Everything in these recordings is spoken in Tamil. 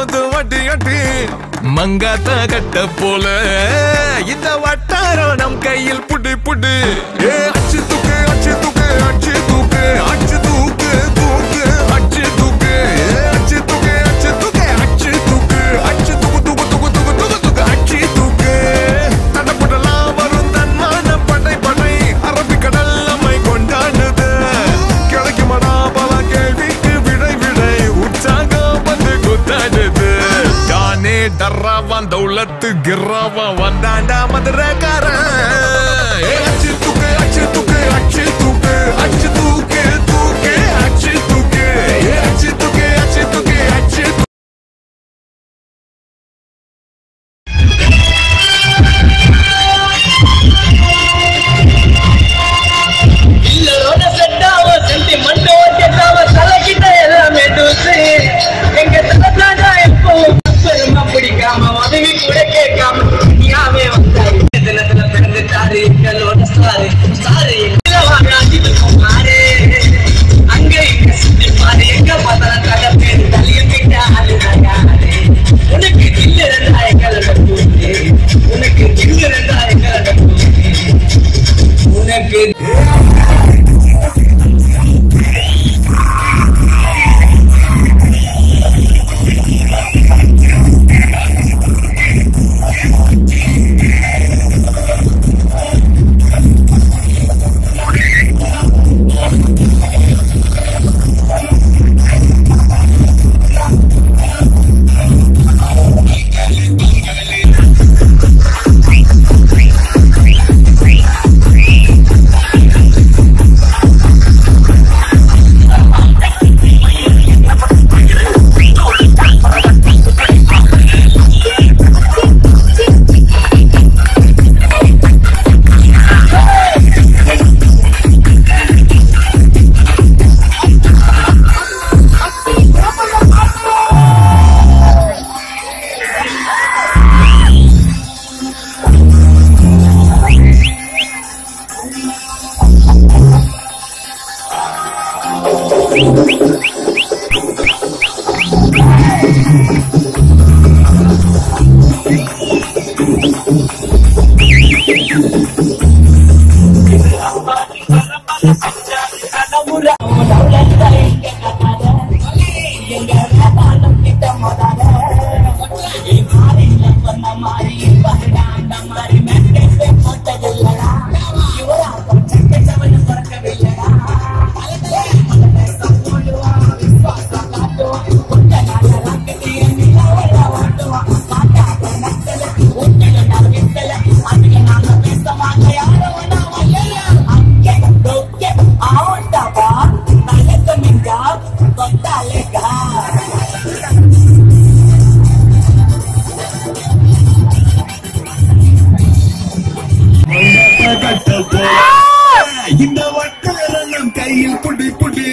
போது வட்டி அட்டி மங்காத்த கட்ட போல இந்த வட்டாரம் நம் கையில் புடி புடி அச்சு தூக்கு அச்சு தூக்கு அச்சு தூக்கு அச்சு தூக்கு தூக்கு அச்சு தூக்கு அச்சு தூக்கு அச்சு தூக்கு அச்சு தூக்கு அச்சு தூக்கு தூக்கு தூக்கு தூக்கு தூக்கு தூக்கு அச்சு தூக்கு தடப்படலாம் வரும் தன்மான படை படை அரபிக்கடல் நம்மை கொண்டாடுது கிடைக்குமடா பல கேள்விக்கு விடை விடை உற்சாகம் வந்து குத்தாடுது தானே டர்ராவான் தௌலத்து கிர்ராவா வந்தாண்டா மதுரக்காரன் அச்சு தூக்கு அச்சு தூக்கு அச்சு தூக்கு அச்சு தூக்கு தூக்கு அச்சு தூக்கு அச்சு தூக்கு அச்சு தூக்கு அச்சு இல்லரோட செட்டாவ சென்டிமெண்டோ செட்டாவ தலைக்கிட்ட எல்லாமே தூசு எங்க தலதாடா எப்போ பெருமா பிடிக்காம உதவி கூட கேட்காம நீயாவே வந்தாரு தினத்துல பிறந்துட்டாரு எங்களோட சாரு சாரு மாறு அங்க இங்க சுத்தி பாரு எங்க பார்த்தாலும் கடை பேரு தலைய கிட்ட ஆளுதாரு உனக்கு தில்லு ரெண்டா எங்களோட கூட்டு உனக்கு தில்லு ரெண்டா எங்களோட கூட்டு உனக்கு இந்த வட்டாரம் நம் கையில் புடி புடி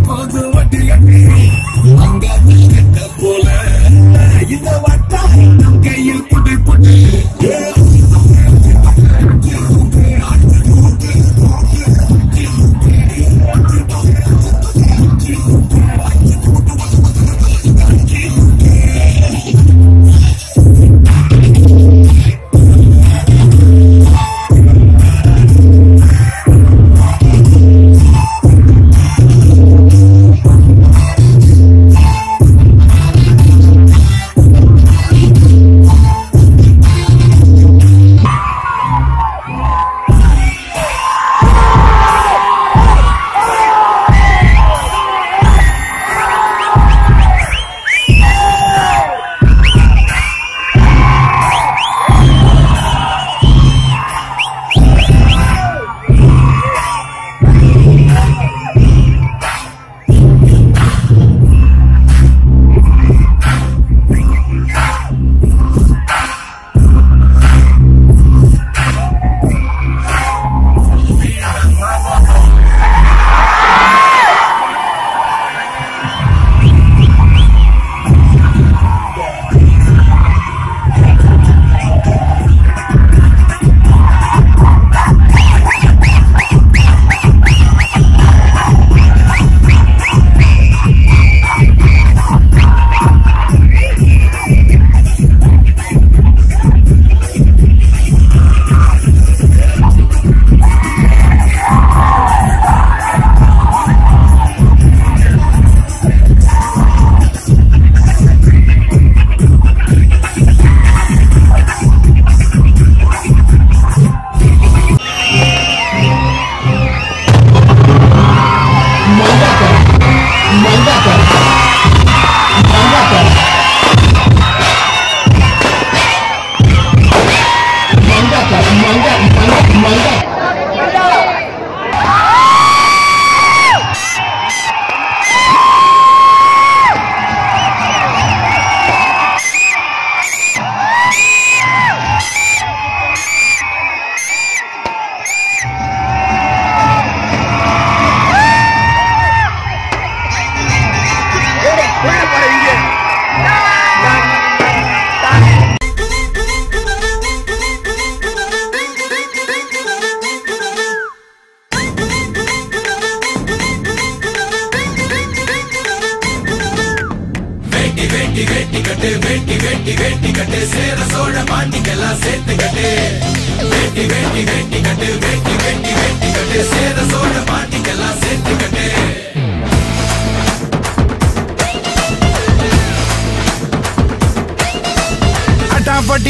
போது வட்டி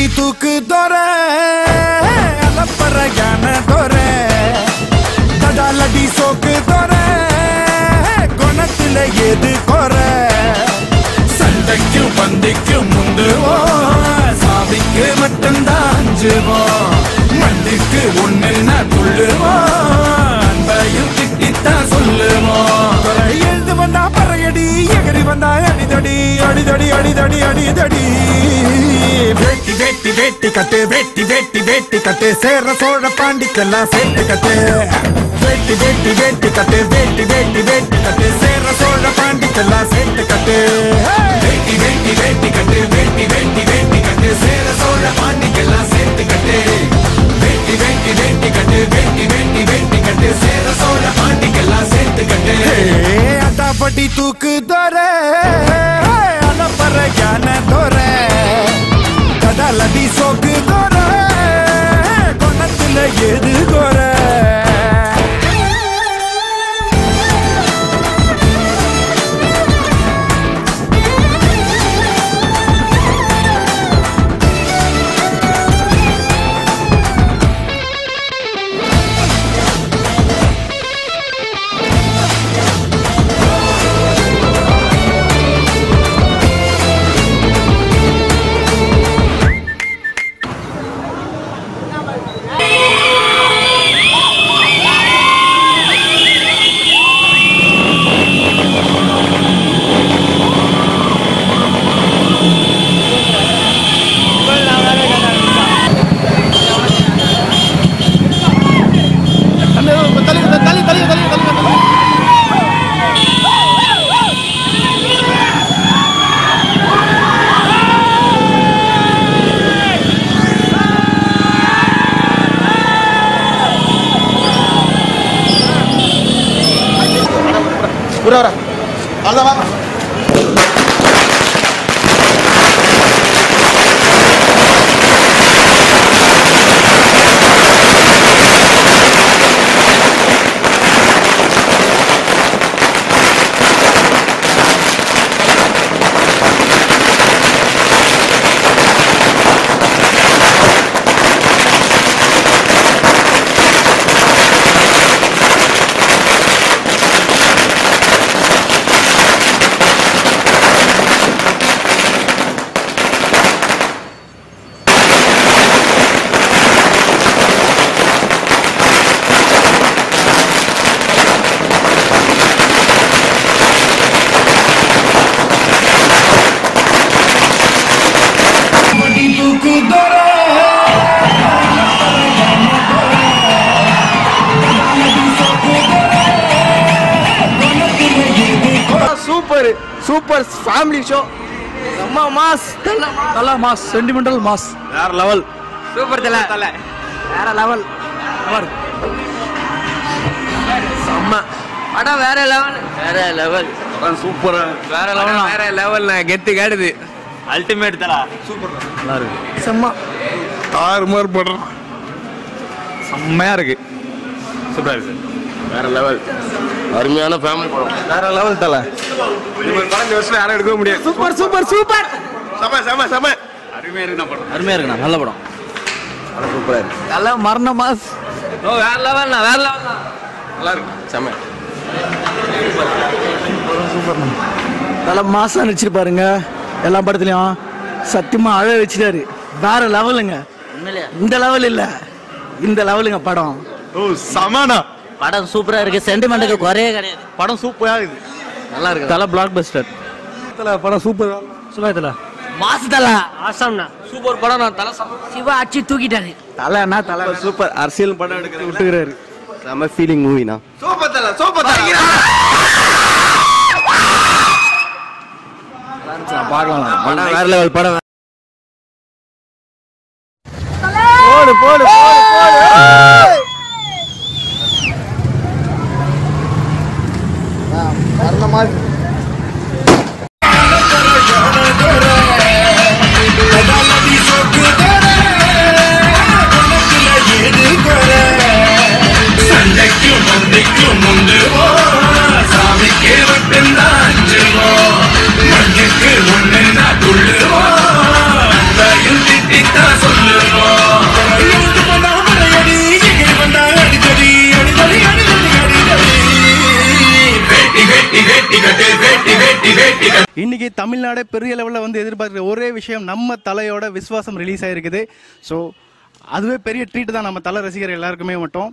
படி தூக்கு தோற அலப்பற யான தோற தடாலடி சோக்கு தோற குணத்துல எது கோர சண்டைக்கும் பந்திக்கும் முந்துவோம் சாமிக்கு மட்டும்தான் அஞ்சுவோம் மண்ணுக்கு ஒண்ணுன்னா துள்ளுவோம் அன்பையும் திட்டித்தான் சொல்லுவோம் எழுந்து வந்தா பறையடி எகரி வந்தா அடிதடி அடிதடி அடிதடி அடிதடி வேட்டி வேட்டி வேட்டி கட்டு வேட்டி வேட்டி வேட்டி கட்டு சேர சோழ பாண்டிக்கெல்லாம் சேர்த்து கட்டு வேட்டி வேட்டி வேட்டி கட்டு வேட்டி வேட்டி வேட்டி கட்டு சேர சோழ பாண்டிக்கெல்லாம் சேர்த்து கட்டு வேட்டி வேட்டி வேட்டி கட்டு வேட்டி வேட்டி வேட்டி கட்டு சேர சோழ பாண்டிக்கெல்லாம் சேர்த்து கட்டு வேட்டி வேட்டி வேட்டி கட்டு வேட்டி வேட்டி வேட்டி கட்டு சேர சோழ பாண்டிக்கெல்லாம் சேர்த்து கட்டு அட்டாப்பட்டி தூக்கு தோற அலப்பற ஞான தோற கதாலடி சோக்கு தோற கொணத்துல எது கோர சூப்பர் ஃபேமிலி ஷோ செம்ம மாஸ் தல மாஸ் சென்டிமெண்டல் மாஸ் வேற லெவல் சூப்பர் தல வேற லெவல் செம்ம படம் வேற லெவல் சூப்பர் வேற லெவல் கெத்து காடுது அல்டிமேட் தல சூப்பர் நல்லா இருக்கு செம்ம தாறுமாறு படம் செம்மையா இருக்கு சூப்பரா இருக்கு வேற லெவல் அருமையான ஃபேமிலி படம் வேற லெவல் தல இந்த படம் இந்த வருஷம் யாரும் எடுக்க முடியாது சூப்பர் சூப்பர் சூப்பர் செம அருமையா இருக்கு படம் அருமையா இருக்குண்ணா நல்ல படம் சூப்பரா இருக்கு நல்ல மரண மாஸ் ஓ வேற லெவல்ண்ணா நல்லா இருக்கு செம சூப்பர்ண்ணா நல்ல மாசா நடிச்சிருப்பாருங்க எல்லா படத்துலயும் சத்தியமா அழ வச்சுட்டாரு வேற லெவலுங்க இந்த லெவல் இல்ல இந்த லெவலுங்க படம் ஓ சமானா படம் சூப்பரா இருக்கு சென்டிமெண்ட்டுக்கு குறையே கிடையாது படம் சூப்பரா இருக்கு நல்லா இருக்கு தல பிளாக் பஸ்டர் படம் சூப்பர் சுலாயத்துல மாசு தல ஆசாம்ண்ணா சூப்பர் படம் நான் தல சிவா அடிச்சு தூக்கிட்டாரு தலைண்ணா தலை சூப்பர் அரசியல் படம் எடுக்க விட்டுக்கிறாரு செம ஃபீலிங் மூவினா சூப்பர் தல பார்க்கலாம் படம் வேற லெவல் படம் போடு சாமிக்கு மட்டும்தான் மண்ணுக்கு ஒண்ணு துள்ளுவோம் இன்னைக்கு தமிழ்நாடு பெரிய லெவலில் வந்து எதிர்பார்க்குற ஒரே விஷயம், நம்ம தலையோட விஸ்வாசம் ரிலீஸ் ஆகிருக்குது. ஸோ அதுவே பெரிய ட்ரீட் தான் நம்ம தலை ரசிகர் எல்லாருக்குமே மட்டும்.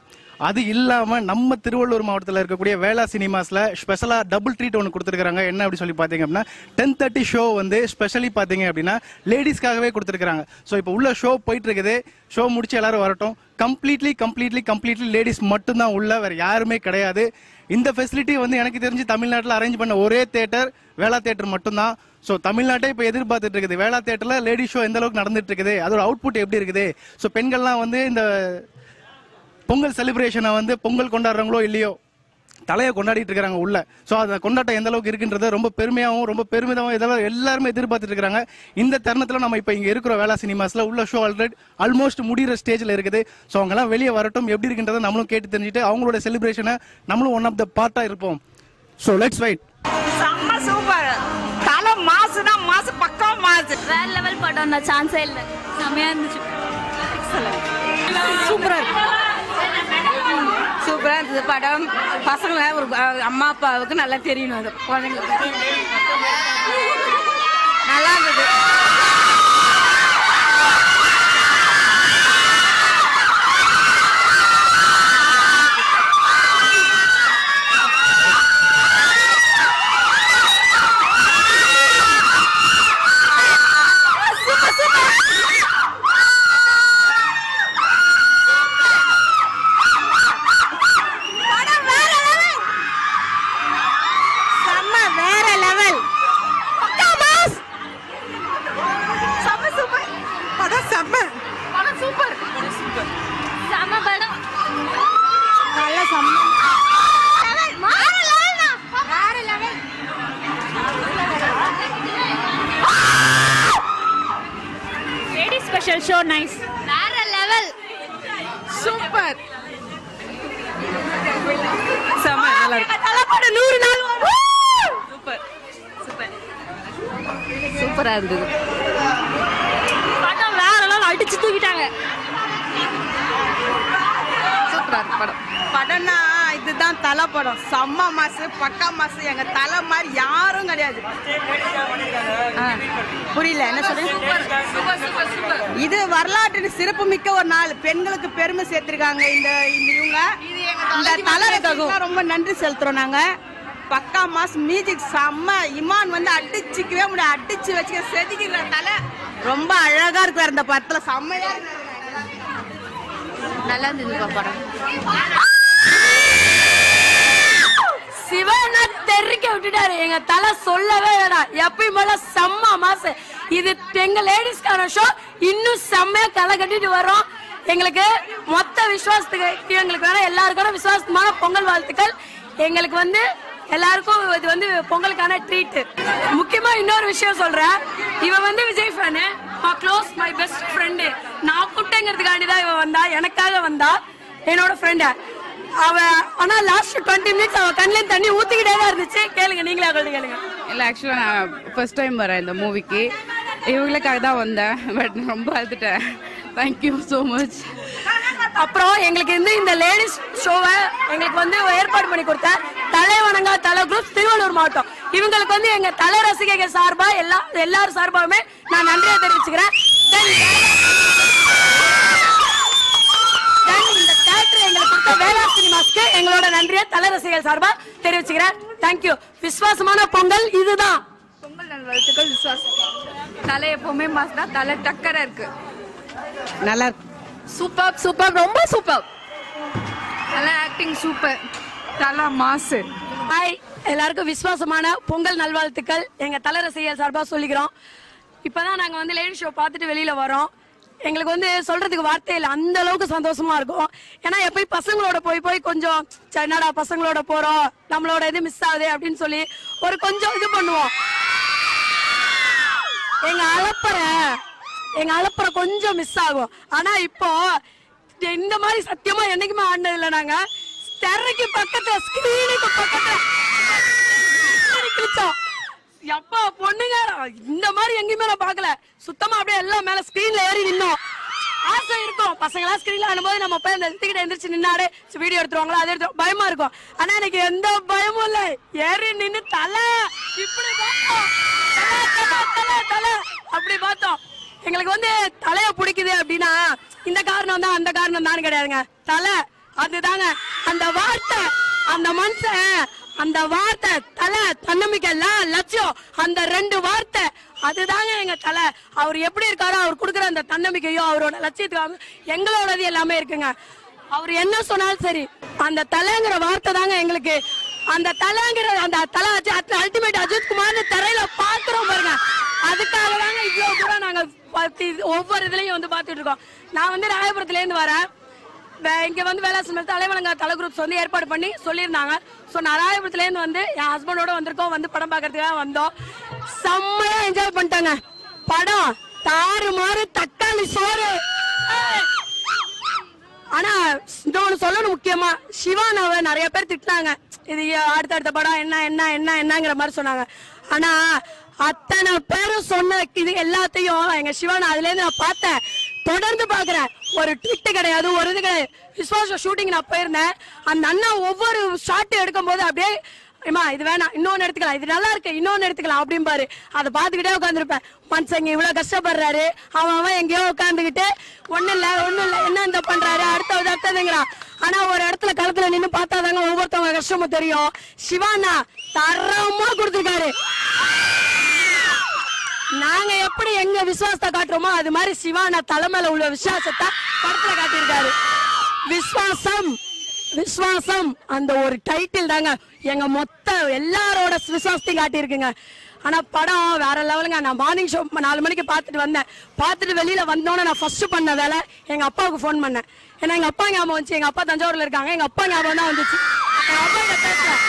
அது இல்லாமல் நம்ம திருவள்ளூர் மாவட்டத்தில் இருக்கக்கூடிய வேளா சினிமாஸில் ஸ்பெஷலாக டபுள் ட்ரீட் ஒன்று கொடுத்துருக்காங்க. என்ன அப்படி சொல்லி பார்த்தீங்க அப்படின்னா 10:30 ஷோ வந்து ஸ்பெஷலி பார்த்தீங்க அப்படின்னா லேடிஸ்க்காகவே கொடுத்துருக்காங்க. ஸோ இப்போ உள்ள ஷோ போயிட்டு இருக்குது. ஷோ முடிச்சு எல்லாரும் வரட்டும். கம்ப்ளீட்லி லேடிஸ் மட்டும்தான் உள்ள, வேற யாருமே கிடையாது. இந்த ஃபெசிலிட்டி வந்து எனக்கு தெரிஞ்சு தமிழ்நாட்டில் அரேஞ்ச் பண்ண ஒரே தேட்டர் வேளா தேட்டர் மட்டும்தான். ஸோ தமிழ்நாட்டை இப்போ எதிர்பார்த்துட்டு இருக்குது வேளா தேட்டரில் லேடிஸ் ஷோ எந்த அளவுக்கு நடந்துட்டு இருக்குது, அதோட அவுட்புட் எப்படி இருக்குது. ஸோ பெண்கள்லாம் வந்து இந்த பொங்கல் செலிப்ரேஷனை வந்து பொங்கல் கொண்டாடுறாங்களோ இல்லையோ தலையை கொண்டாடிட்டு இருக்காங்க உள்ள. ஸோ அந்த கொண்டாட்டம் எந்த அளவுக்கு இருக்குன்றத ரொம்ப பெருமையாகவும் ரொம்ப பெருமிதமாகவும் இதெல்லாம் எல்லாருமே எதிர்பார்த்துட்டு இருக்காங்க. இந்த தருணத்தில் நம்ம இப்போ இங்கே இருக்கிற வேளா சினிமாஸில் உள்ள ஷோ ஆல்மோஸ்ட் முடிகிற ஸ்டேஜில் இருக்குது. ஸோ அவங்கெல்லாம் வெளியே வரட்டும், எப்படி இருக்குன்றதை நம்மளும் கேட்டு தெரிஞ்சுட்டு அவங்களோட செலிப்ரேஷனை நம்மளும் ஒன் ஆஃப் த பார்ட்டாக இருப்போம். So let's wait. செம்ம சூப்பர். தலை மாசுனா மாசு, பக்கா மாசு. வேற லெவல் படம், நான் சான்ஸே இல்லை. செம்மையா இருந்துச்சு. சூப்பரா இருக்கு. சூப்பரா இருந்தது படம். பசங்களை ஒரு அம்மா அப்பாவுக்கு நல்லா தெரியணும். அது குழந்தைங்களுக்கு நல்லா இருந்தது. Special show, nice. வேற லெவல். சூப்பர். செம நல்லா இருக்கு. தலப்பட 100 நாள் வரும். சூப்பர் சூப்பர் சூப்பரா இருந்தது. படம் வேற லெவல், அடிச்சு தூக்கிட்டாங்க. சூப்பரா இருக்கு படம். படம்னா இதுதான் தலை படம். செம்ம மாசு, பக்கா மாசு. எங்க தலை மாதிரி யாரும் கிடையாது. புரியல என்ன சொல்றீங்க? இது வரலாற்று சிறப்பு மிக்க ஒரு நாள். பெண்களுக்கு பெருமை சேர்த்திருக்காங்க இந்த இவங்க. இந்த தலை ரொம்ப நன்றி செலுத்துறோம் நாங்க. பக்கா மாஸ், மியூசிக் செம்ம. இமான் வந்து அடிச்சுக்கவே முடியாது, அடிச்சு வச்சுக்க செதுக்கிற தலை ரொம்ப அழகா இருக்கு. இந்த படத்துல செம்மையா நல்லா இருந்தது படம். சிவனை தெறிக்க விட்டுட்டாரு. எங்க தலை சொல்லவே வேணாம். எப்பயும் போல செம்ம மாசு. இது எங்க லேடிஸ்கான ஷோ. இன்னும் செம்மையா களை கட்டிட்டு வரோம். எங்களுக்கு மொத்த விசுவாசத்துக்கு எங்களுக்கு வேணா எல்லாருக்கும் விசுவாசமான பொங்கல் வாழ்த்துக்கள். எங்களுக்கு வந்து எல்லாருக்கும் இது வந்து பொங்கலுக்கான ட்ரீட். முக்கியமா இன்னொரு விஷயம் சொல்றேன். இவன் வந்து Vijay fan, close my best friend. நான் கூட்டங்கிறதுக்காண்டி தான் இவன் வந்தா, எனக்காக வந்தா, என்னோட ஃப்ரெண்டு அவ. ஆனா லாஸ்ட் 20 மினிட்ஸ் அவ கண்ணில தண்ணி ஊத்திக்கிட்டே தான் இருந்துச்சு. கேளுங்க, நீங்களே அவங்கள்ட்ட கேளுங்க. இல்லை, ஆக்சுவலாக நான் ஃபர்ஸ்ட் டைம் வரேன் இந்த மூவிக்கு. இவங்களுக்காக தான் வந்தேன். பட் ரொம்ப அழுதுட்டேன். Thank you so much. அப்புறம் எங்களுக்கு இந்த லேடிஸ் ஷோவை எங்களுக்கு வந்து ஏற்பாடு பண்ணி கொடுத்த தலைவணங்கா தலை குரூப் திருவள்ளூர் மாவட்டம், இவங்களுக்கு வந்து எங்க தலை ரசிகைகள் சார்பா எல்லாரும் சார்பாகவே நான் நன்றியை தெரிவிச்சுக்கிறேன். இந்த தியேட்டர் எங்களுக்கு கொடுத்த வேளா சினிமாஸ்க்கு எங்களோட நன்றியை தலை ரசிகர்கள் சார்பா தெரிவிச்சுக்கிறேன். தேங்க்யூ. விசுவாசமான பொங்கல் இதுதான். பொங்கல் நல்வாழ்த்துக்கள். விசுவாசம். தலை எப்பவுமே மாஸ் தான். தலை டக்கரா இருக்கு. நல்லா இருக்கு. சூப்பர் சூப்பர், ரொம்ப சூப்பர். நல்லா ஆக்டிங் சூப்பர். தலை மாசு. ஹாய், எல்லாருக்கும் விசுவாசமான பொங்கல் நல்வாழ்த்துக்கள் எங்க தலை ரசிகர்கள் சார்பா சொல்லிக்கிறோம். இப்பதான் நாங்க வந்து லேடி ஷோ பார்த்துட்டு வெளியில வரோம். எங்களுக்கு வந்து சொல்றதுக்கு வார்த்தை இல்லை, அந்த அளவுக்கு சந்தோஷமா இருக்கும். ஏன்னா எப்பயும் பசங்களோட போய் கொஞ்சம் என்னடா பசங்களோட போறோம், நம்மளோட இது மிஸ் ஆகுது அப்படின்னு சொல்லி ஒரு கொஞ்சம் இது பண்ணுவோம். எங்க அலப்பறை கொஞ்சம் மிஸ் ஆகும். ஆனா இப்போ இந்த மாதிரி சத்தியமா என்னைக்குமே ஆடினது இல்லை. நாங்க திரைக்கு பக்கத்துல, ஸ்கிரீனுக்கு பக்கத்துல கிழிச்சோம். எப்பா பொண்ணுங்க இந்த மாதிரி எங்கேயுமே நான் பார்க்கல. சுத்தமா அப்படியே எல்லாம் மேல ஸ்கிரீன்ல ஏறி நின்னோம். ஆசை இருக்கும். பசங்களாம் ஸ்கிரீன்ல ஆடும்போது நம்ம போய் அந்த இடத்துக்கிட்ட எந்திரிச்சு நின்னாடு வீடியோ எடுத்துருவாங்களா, அதை எடுத்து பயமா இருக்கும். ஆனா எனக்கு எந்த பயமும் இல்லை. ஏறி நின்று தலை இப்படி பார்த்தோம், தலை அப்படி பார்த்தோம். எங்களுக்கு வந்து தலைய பிடிக்குது அப்படின்னா இந்த காரணம் தான் அந்த காரணம் தான் கிடையாதுங்க. தலை அதுதாங்க. அந்த வார்த்தை, அந்த மனுஷன், அந்த வார்த்தை தலை, தன்னம்பிக்கை, லட்சியம், அந்த 2 வார்த்தை அதுதாங்க எங்க தலை. அவர் எப்படி இருக்காரோ, அவர் கொடுக்குற அந்த தன்னம்பிக்கையோ அவரோட லட்சியத்துக்காக எங்களோடது எல்லாமே இருக்குங்க. அவர் என்ன சொன்னாலும் சரி, அந்த தலைங்கிற வார்த்தை தாங்க எங்களுக்கு. அந்த தலைங்கிற அந்த தலை அல்டிமேட் அஜித் குமார் தரையில பாக்குறோம் பாருங்க. அதுக்காக தாங்க இவ்வளவு தூரம் நாங்க ஒவ்வொரு இதுலயும் வந்து பாத்துட்டு இருக்கோம். நான் வந்து ராயபுரத்துல இருந்து வரேன். இங்க வந்து வேளாண் தலைவலங்க தலை குரூப்ஸ் வந்து ஏற்பாடு பண்ணி சொல்லியிருந்தாங்க. ஸோ நான் ராயபுரத்துல இருந்து வந்து என் ஹஸ்பண்டோட வந்திருக்கோம். வந்து படம் பார்க்கறதுக்காக வந்தோம். செம்மையா என்ஜாய் பண்ணிட்டாங்க. படம் தாறு மாறு தக்காளி சோறு. ஆனா இன்னொன்னு சொல்லணும் முக்கியமா, சிவானாவை நிறைய பேர் திட்டினாங்க. இது அடுத்தடுத்த படம் என்னங்கிற மாதிரி சொன்னாங்க. ஆனா அத்தனை பேரும் சொன்ன இது எல்லாத்தையும் எங்க சிவானா அதுல இருந்து நான் பார்த்தேன், தொடர்ந்து பாக்குறேன். ஒரு ட்விட் கிடையாது, ஒரு இது கிடையாது. விஸ்வாச ஷூட்டிங் நான் போயிருந்தேன். அந்த அண்ணா ஒவ்வொரு ஷாட் எடுக்கும் போது அப்படியே இது வேணாம், இன்னொன்னு எடுத்துக்கலாம், இது நல்லா இருக்கு, இன்னொன்னு எடுத்துக்கலாம் அப்படிம்பாரு. அதை பாத்துக்கிட்டே உட்காந்துருப்பேன். மனுஷங்க இவ்வளவு கஷ்டப்படுறாரு, அவன் எங்கேயோ உட்காந்துக்கிட்டு ஒண்ணு இல்ல என்ன இந்த பண்றாரு, அடுத்ததுங்கிறான். ஆனா ஒரு இடத்துல களத்துல நின்னு பார்த்தாதாங்க ஒவ்வொருத்தவங்க கஷ்டமும் தெரியும். சிவானா தரமா கொடுத்திருக்காரு. நாங்க எப்படி எங்க விசுவாசத்தை காட்டுறோமோ அது மாதிரி சிவானா தலைமையில உள்ள விசுவாசத்தை படத்துல காட்டியிருக்காரு. விசுவாசம் அந்த ஒரு டைட்டில் தாங்க எங்க மொத்த எல்லாரோட விசுவாசத்தையும் காட்டியிருக்குங்க. ஆனா படம் வேற லெவலுங்க. நான் மார்னிங் ஷோ 4 மணிக்கு பார்த்துட்டு வந்தேன். பார்த்துட்டு வெளியில வந்தோன்னே நான் ஃபர்ஸ்ட் பண்ண வேலை எங்க அப்பாவுக்கு ஃபோன் பண்ணேன். ஏன்னா எங்க அப்பா ஞாபகம் வந்துச்சு. எங்க அப்பா தஞ்சாவூர்ல இருக்காங்க. எங்க அப்பா ஞாபகம் தான் வந்துச்சு. எங்க அப்பா கிட்ட பேசுறேன்.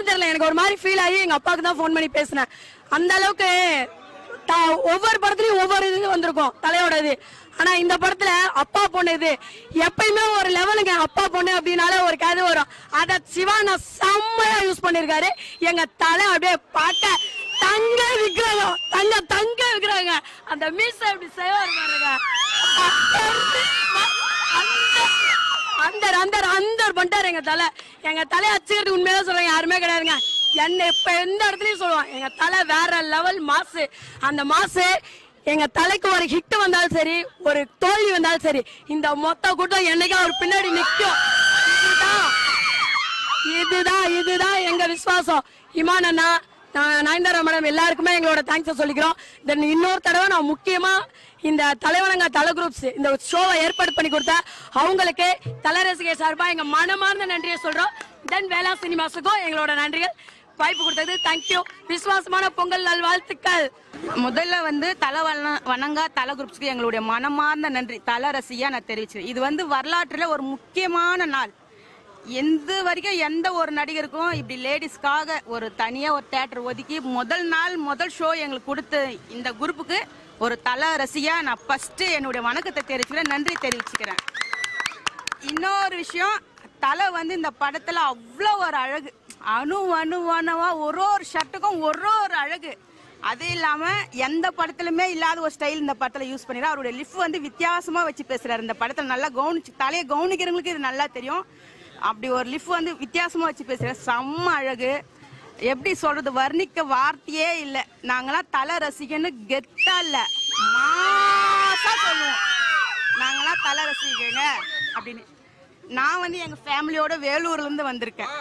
தெரியல, எனக்கு ஒரு மாதிரி ஃபீல் ஆகி எங்க அப்பாவுக்கு தான் ஃபோன் பண்ணி பேசினேன். அந்த அளவுக்கு ஒவ்வொரு படத்துலயும் ஒவ்வொரு இது வந்திருக்கும் தலையோட இது. ஆனா இந்த படத்துல அப்பா பொண்ணு இது எப்பயுமே ஒரு லெவலுங்க. அப்பா பொண்ணு அப்படின்னாலே ஒரு கதை வரும். அத சிவானா செம்மையா யூஸ் பண்ணிருக்காரு. எங்க தலை அப்படியே பார்க்க தங்க விக்கிரகம், தங்க விக்கிரங்க. அந்த மீச அப்படி செய்வாரு பாருங்க. அந்த பண்ணிட்டாரு எங்க தலை. எங்க தலையை அச்சுக்கிறது உண்மையில சொல்றேன், யாருமே கிடையாதுங்க. என்ன இப்ப எந்த இடத்துலயும் சொல்லுவான், எங்க தலை வேற லெவல் மாசு. அந்த மாசு எங்க தலைக்கு ஒரு ஹிட் வந்தாலும் சரி, ஒரு தோல்வி வந்தாலும் சரி, இந்த மொத்த கூட்டம் என்னைக்கும் அவர் பின்னாடி நிற்கும். இதுதான் எங்க விசுவாசம். இமான் அண்ணா, நயன்தாரா மேடம் எல்லாருக்குமே எங்களோட தேங்க்ஸ் சொல்லிக்கிறோம். தென் இன்னொரு தடவை நான் முக்கியமா இந்த தலைவணங்க தலை குரூப்ஸ் இந்த ஷோவை ஏற்பாடு பண்ணி கொடுத்த அவங்களுக்கு தலை ரசிகர் சார்பா எங்க மனமார்ந்த நன்றியை சொல்றோம். தென் வேளா சினிமாஸுக்கும் எங்களோட நன்றிகள். வாய்ப்பு கொடுத்தது தேங்க்யூ. விசுவாசமான பொங்கல் நல்வாழ்த்துக்கள். முதல்ல வந்து தலை வணங்கா தலை குரூப்ஸ்க்கு எங்களுடைய மனமார்ந்த நன்றி தலை ரசிகா நான் தெரிவிச்சேன். இது வந்து வரலாற்றுல ஒரு முக்கியமான நாள். எந்த வரைக்கும் எந்த ஒரு நடிகருக்கும் இப்படி லேடிஸ்க்காக ஒரு தனியா ஒரு தியேட்டர் ஒதுக்கி முதல் ஷோ எங்களுக்கு கொடுத்த இந்த குரூப்புக்கு ஒரு தலை ரசிகா நான் ஃபர்ஸ்ட் என்னுடைய வணக்கத்தை தெரிவிச்சுக்கிறேன், நன்றி தெரிவிச்சுக்கிறேன். இன்னொரு விஷயம், தலை வந்து இந்த படத்துல அவ்வளோ ஒரு அழகு, அணுவா ஒரு ஷர்ட்டுக்கும் ஒரு அழகு. அது இல்லாம எந்த படத்துலயுமே இல்லாத ஒரு ஸ்டைல் இந்த படத்துல யூஸ் பண்ணிடுறாரு. அவருடைய லிஃப்ட் வந்து வித்தியாசமா வச்சு பேசுறாரு. இந்த படத்துல நல்லா தலையை கவனிக்கிறவங்களுக்கு இது நல்லா தெரியும். அப்படி ஒரு லிஃப்ட் வந்து வித்தியாசமா வச்சு பேசுறாரு. செம்ம அழகு. எப்படி சொல்றது, வர்ணிக்க வார்த்தையே இல்லை. நாங்களாம் தலை ரசிகன்னு கெத்தா இல்ல மாசா சொல்லுவோம், நாங்களாம் தலை ரசிகங்க அப்படின்னு. நான் வந்து எங்க ஃபேமிலியோட வேலூர்ல இருந்து வந்திருக்கேன்.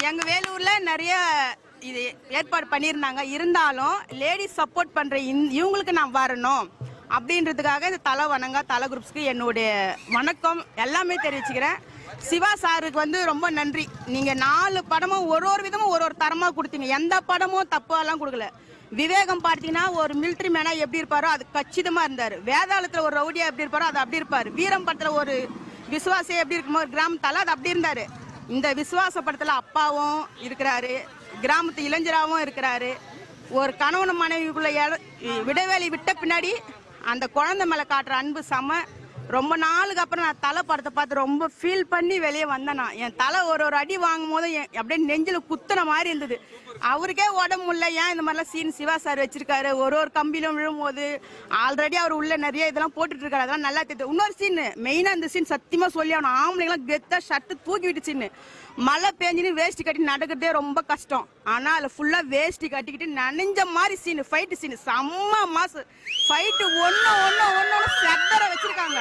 எங்க வேலூர்ல நிறைய இது ஏற்பாடு பண்ணியிருந்தாங்க. இருந்தாலும் லேடிஸ் சப்போர்ட் பண்ற இவங்களுக்கு நான் வரணும் அப்படின்றதுக்காக இந்த தலை வணங்கா தலை குரூப்ஸ்க்கு என்னுடைய வணக்கம் எல்லாமே தெரிவிச்சுக்கிறேன். சிவா சாருக்கு வந்து ரொம்ப நன்றி. நீங்க 4 படமும் ஒரு விதமும் ஒரு தரமா கொடுத்தீங்க. எந்த படமும் தப்பாலாம் கொடுக்கல. விவேகம் பார்த்தீங்கன்னா ஒரு மிலிட்டரி மேனா எப்படி இருப்பாரோ அது கச்சிதமா இருந்தாரு. வேதாளத்துல ஒரு ரவுடியா எப்படி இருப்பாரோ அது அப்படி இருப்பாரு. வீரம் படத்துல ஒரு விசுவாசியா எப்படி இருக்குமோ ஒரு கிராமத்தால அது அப்படி இருந்தாரு. இந்த விசுவாச படத்துல அப்பாவும் இருக்கிறாரு, கிராமத்து இளைஞராகவும் இருக்கிறாரு. ஒரு கணவன் மனைவிக்குள்ள விடைவேளை விட்ட பின்னாடி அந்த குழந்தை மேல காட்டுற அன்பு செம. ரொம்ப நாளுக்கு அப்புறம் நான் தலை படத்தை பார்த்து ரொம்ப ஃபீல் பண்ணி வெளியே வந்தேன். நான் என் தலை ஒரு அடி வாங்கும் போது அப்படியே நெஞ்சில குத்துன மாதிரி இருந்தது. அவருக்கே உடம்பு முடியல, ஏன் இந்த மாதிரிலாம் சீன் சிவா சார் வச்சிருக்காரு, ஒரு கம்பிலும் விழும்போது ஆல்ரெடி அவர் உள்ள நிறைய இதெல்லாம் போட்டுட்டு இருக்காரு, அதெல்லாம் நல்லா தெரியுது. இன்னொரு சீன் மெயினா இந்த சீன் சத்தியமா சொல்லி அவன் ஆம்பளைங்களாம் கெத்தா ஷர்ட் தூக்கி விட்டு சீன். மழை பெஞ்சுன்னு வேஷ்டி கட்டி நடக்கிறதே ரொம்ப கஷ்டம், ஆனா அதுல ஃபுல்லா வேஷ்டி கட்டிக்கிட்டு நனைஞ்ச மாதிரி சீன், ஃபைட் சீன் செம்ம மாசு. ஃபைட் ஒன்னு செத்தர வச்சிருக்காங்க.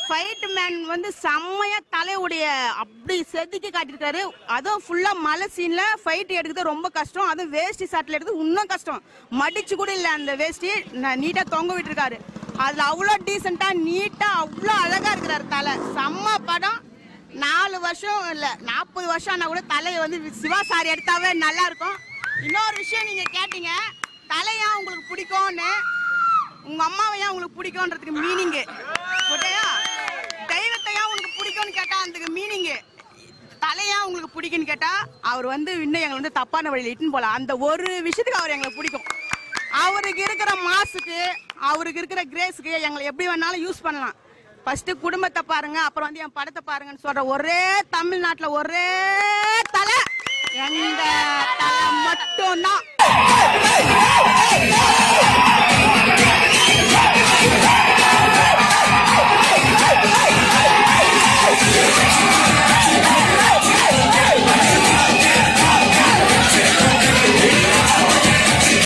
ஃபைட் மேன் வந்து செம்மையா தலையுடைய அப்படி செதுக்கி காட்டிருக்காரு. அதுவும் ஃபுல்லா மழை சீன்ல ஃபைட் எடுக்கிறது ரொம்ப கஷ்டம். அதுவும் வேஷ்டி ஷர்ட்ல எடுக்கிறது இன்னும் கஷ்டம். மடிச்சு கூட இல்ல அந்த வேஷ்டி, நீட்டா தொங்க விட்டுருக்காரு. அதுல அவ்வளோ டீசெண்டா நீட்டா அவ்வளோ அழகா இருக்கிறாரு தலை. செம்ம படம். 4 வருஷம் இல்ல 40 வருஷம் ஆனா கூட தலையை வந்து சிவா சார் எடுத்தாவே நல்லா இருக்கும். இன்னொரு விஷயம் நீங்க கேட்டீங்க, தலையா உங்களுக்கு பிடிக்கும்னு, உங்க அம்மாவையா உங்களுக்கு பிடிக்கும்ன்றதுக்கு மீனிங் ஓகேயா? தெய்வத்தையா உங்களுக்கு பிடிக்கும்னு கேட்டா அதுக்கு மீனிங், தலையா உங்களுக்கு பிடிக்கும்னு கேட்டா அவர் வந்து இன்னும் எங்களை வந்து தப்பான வழியில இட்டுன்னு போல. அந்த ஒரு விஷயத்துக்கு அவர் எங்களுக்கு பிடிக்கும். அவருக்கு இருக்கிற மாசுக்கு, அவருக்கு இருக்கிற கிரேஸுக்கு எங்களை எப்படி வேணாலும் யூஸ் பண்ணலாம். ஃபர்ஸ்ட் குடும்பத்தை பாருங்க, அப்புறம் வந்து என் படத்தை பாருங்கன்னு சொல்ற ஒரே தமிழ்நாட்டுல ஒரே தலை எங்க தலை மட்டும்தான்.